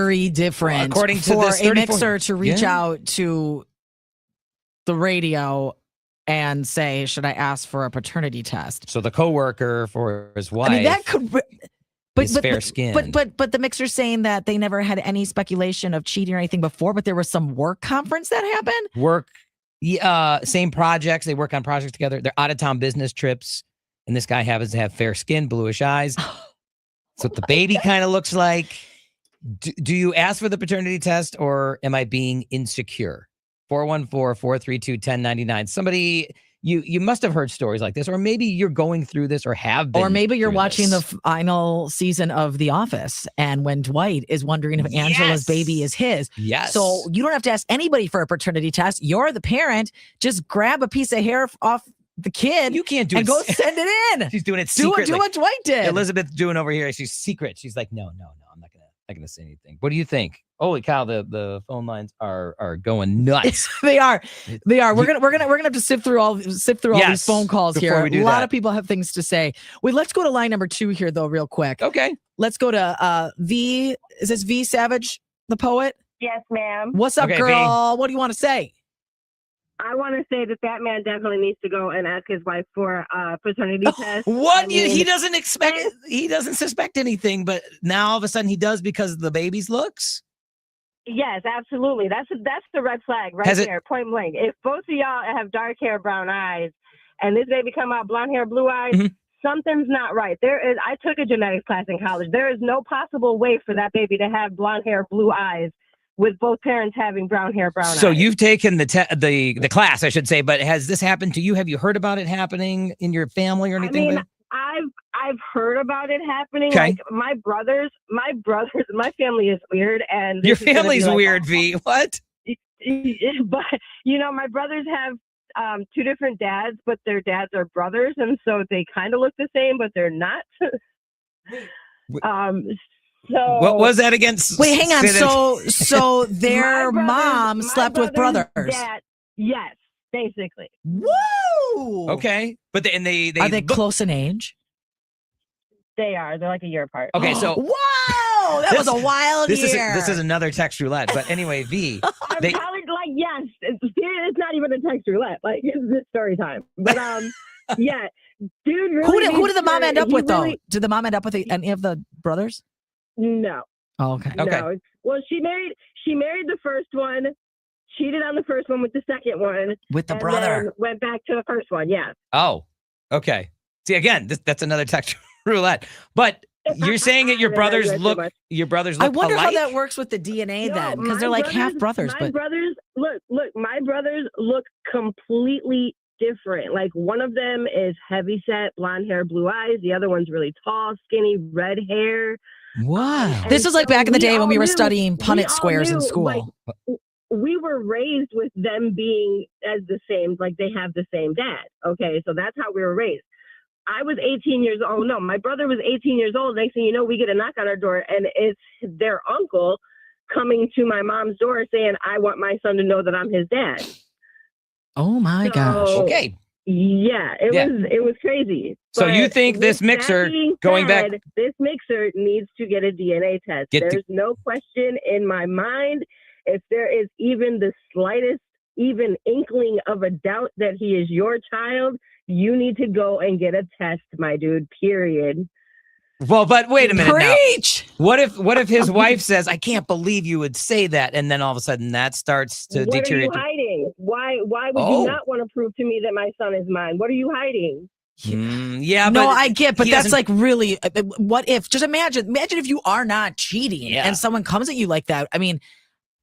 very different according to for this a mixer to reach Yeah. out to the radio and say, should I ask for a paternity test? So the coworker for his wife. I mean, that could. is fair skin. But the mixer's saying that they never had any speculation of cheating or anything before, but there was some work conference that happened. Same projects. They work on projects together. They're out of town business trips. And this guy happens to have fair skin, bluish eyes. That's what the baby kind of looks like. Do you ask for the paternity test or am I being insecure? 414-432-1099. Somebody, you must have heard stories like this, or maybe you're going through this or have been. Or maybe you're watching this. the final season of The Office, and when Dwight is wondering if Angela's baby is his. Yes. So you don't have to ask anybody for a paternity test. You're the parent. Just grab a piece of hair off the kid. You can't do and it. go send it in. She's doing it secretly. Do what Dwight did. Elizabeth's doing over here. She's secret. She's like, no, I'm not gonna say anything. What do you think? Holy cow, the phone lines are going nuts. They are. We're gonna have to sift through all these phone calls here. A lot of people have things to say. Wait, let's go to line number 2 here though, real quick. Okay. Let's go to V. Is this V Savage, the poet? Yes, ma'am. What's up, girl? V. What do you want to say? I want to say that man definitely needs to go and ask his wife for a paternity test. What? I mean, he doesn't suspect anything, but now all of a sudden he does because of the baby's looks? Yes, absolutely. That's the red flag right there, point blank. If both of y'all have dark hair, brown eyes, and this baby come out blonde hair, blue eyes, something's not right. I took a genetics class in college. There is no possible way for that baby to have blonde hair, blue eyes, with both parents having brown hair, brown eyes. So you've taken the class, I should say, but has this happened to you? Have you heard about it happening in your family or anything? I mean, I've heard about it happening. Okay. Like my family is weird, and your family's weird, V. What? But my brothers have 2 different dads, but their dads are brothers, and so they kind of look the same, but they're not. So what was that again? Wait, hang on. So their mom slept with brothers. Dad, yes, basically. Woo! Okay, but they are they close in age? They are. They're like a year apart. Okay, so wow, that was a wild year. This is another text roulette. But anyway, V. I'm probably like, yes, it's not even a text roulette. Like it's story time. But yeah, dude. Really who did the mom end up with though? Did the mom end up with any of the brothers? No. Oh, okay. No. Well, she married the first one, cheated on the first one with the second one. With the brother. Then went back to the first one, yeah. Oh, okay. See, again, that's another text roulette. But you're saying that your brothers look I wonder alike? how that works with the DNA then, because they're like half brothers. My brothers, look, my brothers look completely different. Like one of them is heavy set, blonde hair, blue eyes. The other one's really tall, skinny, red hair. Wow. This was like back in the day when we were studying Punnett squares in school. Like, we were raised with them being as the same, like they have the same dad. Okay, so that's how we were raised. I was 18 years old. Oh, no, my brother was 18 years old. Next thing you know, we get a knock on our door, and it's their uncle coming to my mom's door saying, I want my son to know that I'm his dad. Oh, my gosh. Okay. Yeah, it was crazy. So you think this mixer, this mixer needs to get a DNA test. There's no question in my mind. If there is even the slightest, even inkling of a doubt that he is your child, you need to go and get a test, my dude, period. Well, but wait a minute. Preach! Now. What if his wife says, I can't believe you would say that, and then all of a sudden that starts to deteriorate? What are you hiding? Why would you not want to prove to me that my son is mine? What are you hiding? Yeah, no, I get, but that's like really. What if? Just imagine if you are not cheating and someone comes at you like that. I mean,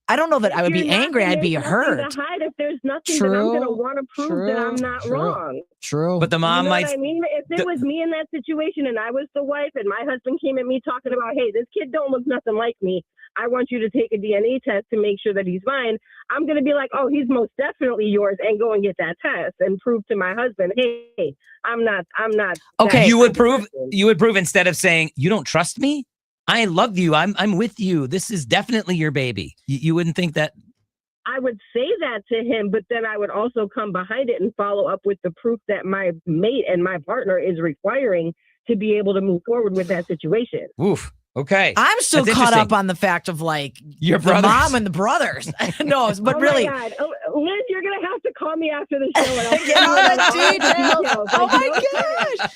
I don't know that I would be angry. I'd be hurt. To hide if there's nothing that I'm going to want to prove that I'm not wrong. True. But the mom might. What I mean, if it was me in that situation and I was the wife and my husband came at me talking about, hey, this kid don't look nothing like me. I want you to take a DNA test to make sure that he's mine. I'm going to be like, oh, he's most definitely yours, and go and get that test and prove to my husband, hey, I'm not. Okay. You would prove instead of saying, you don't trust me? I love you. I'm with you. This is definitely your baby. You wouldn't think that? I would say that to him, but then I would also come behind it and follow up with the proof that my mate and my partner is requiring to be able to move forward with that situation. Oof. Okay. I'm still That's caught up interesting. on the fact of like Your the brothers? mom and the brothers. No, but Oh really. my God. Oh, Liz, you're going to have to call me after the show. And I'll Get all tell you the all details. Oh Like, my no kidding. gosh.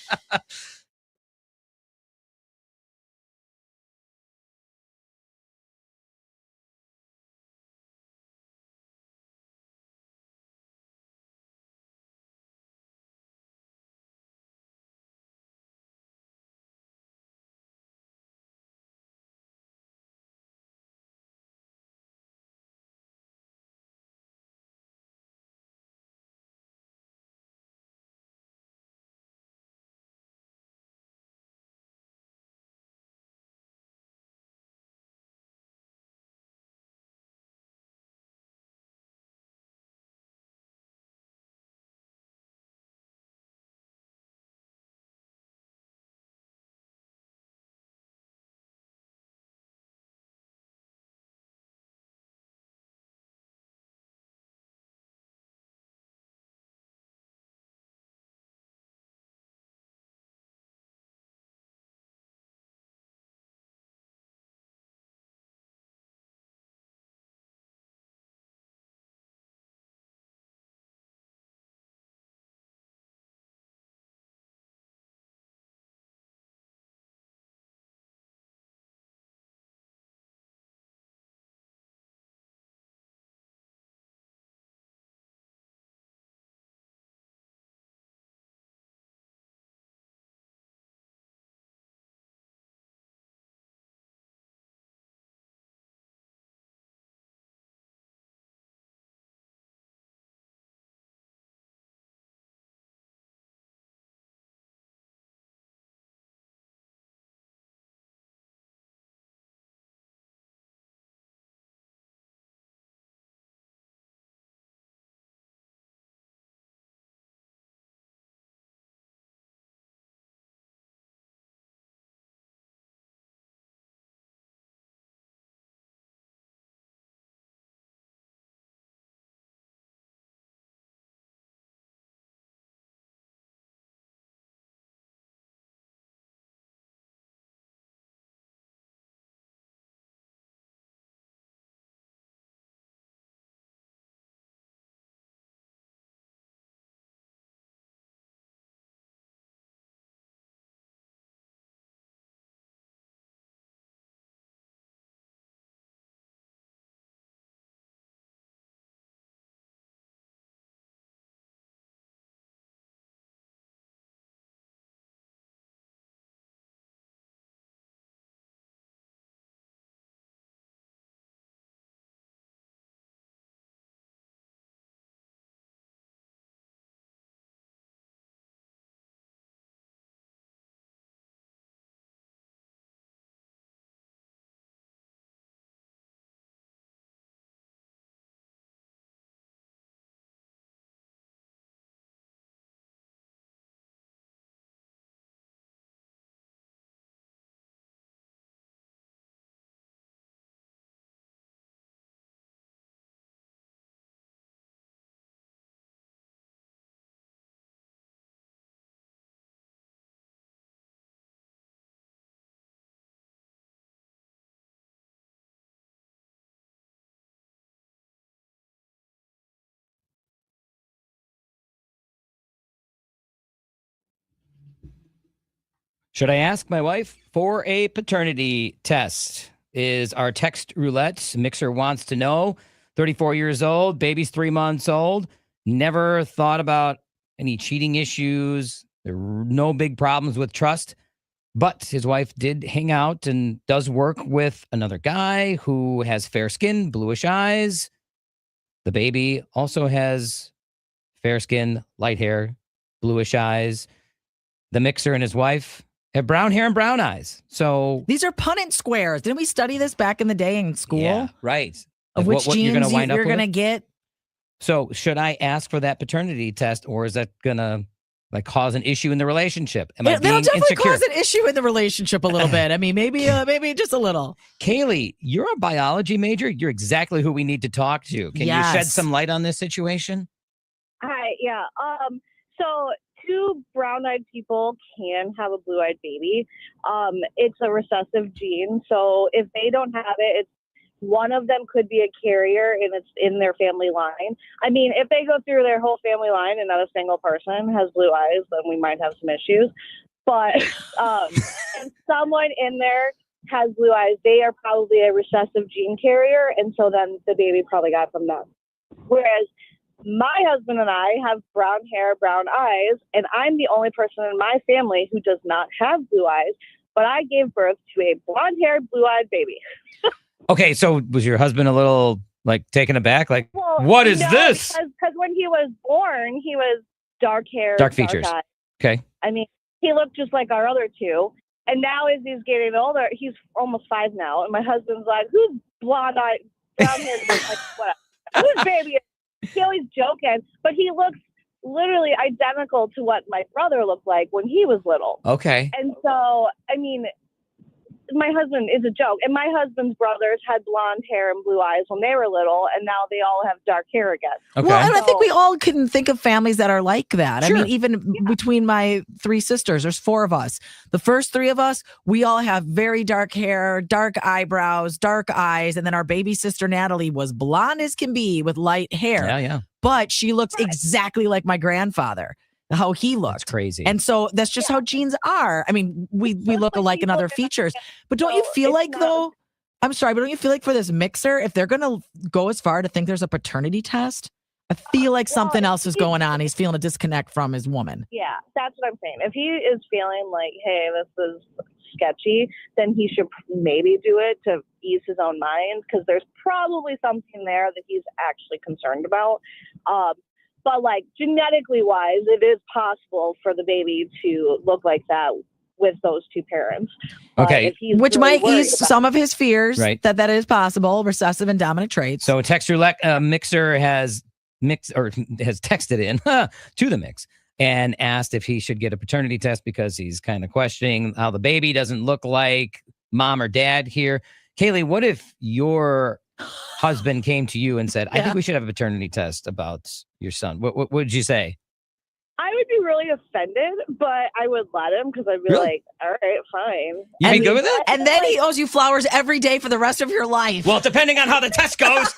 Should I ask my wife for a paternity test? Is our text roulette. Mixer wants to know. 34 years old, baby's 3 months old. Never thought about any cheating issues. There were no big problems with trust. But his wife did hang out and does work with another guy who has fair skin, bluish eyes. The baby also has fair skin, light hair, bluish eyes. The mixer and his wife have brown hair and brown eyes. So These are Punnett squares. Didn't we study this back in the day in school? yeah, right. Of Like which what genes you're going to wind up you're with? going to get. So should I ask for that paternity test, or is that going to like cause an issue in the relationship? Am I That'll being definitely insecure? cause an issue in the relationship a little bit. I mean, maybe just a little. Kaylee, you're a biology major. You're exactly who we need to talk to. Can you shed Yes. some light on this situation? Hi, yeah. So two brown-eyed people can have a blue-eyed baby. It's a recessive gene, so if they don't have it, it's one of them could be a carrier and it's in their family line. I mean, if they go through their whole family line and not a single person has blue eyes, then we might have some issues. But if someone in there has blue eyes, they are probably a recessive gene carrier, and so then the baby probably got from them. Whereas my husband and I have brown hair, brown eyes, and I'm the only person in my family who does not have blue eyes, but I gave birth to a blonde-haired, blue-eyed baby. Okay, so was your husband a little like taken aback? Like, what is this? Because when he was born, he was dark hair, dark features. Eyes. Okay. I mean, he looked just like our other two. And now as he's getting older, he's almost 5 now. And my husband's like, who's blonde-eyed, brown-haired? Like, whatever. Whose baby is? He always joking, but he looks literally identical to what my brother looked like when he was little. Okay. And so, I mean, my husband is a joke. And my husband's brothers had blonde hair and blue eyes when they were little, and now they all have dark hair again. Okay. Well, and I think we all can think of families that are like that. Sure. I mean, even between my 3 sisters, there's 4 of us. The first 3 of us, we all have very dark hair, dark eyebrows, dark eyes. And then our baby sister, Natalie, was blonde as can be with light hair. Yeah. But she looks exactly like my grandfather, how he looked. That's crazy. And so that's just how genes are. I mean, we look alike in other features. But don't you feel like, though, I'm sorry, but don't you feel like for this mixer, if they're going to go as far to think there's a paternity test, I feel like something else is going on. He's feeling a disconnect from his woman. Yeah, that's what I'm saying. If he is feeling like, hey, this is sketchy, then he should maybe do it to ease his own mind, because there's probably something there that he's actually concerned about. But like genetically wise, it is possible for the baby to look like that with those 2 parents. Okay. Which really might ease some of his fears, right, that is possible, recessive and dominant traits. So a texture mixer has texted in to the mix and asked if he should get a paternity test because he's kind of questioning how the baby doesn't look like mom or dad here. Kaylee, what if your husband came to you and said, I think we should have a paternity test about your son? What would you say? I would be really offended, but I would let him, because I'd be like, all right, fine. You'd be good with it? And then he owes you flowers every day for the rest of your life. Well, depending on how the test goes.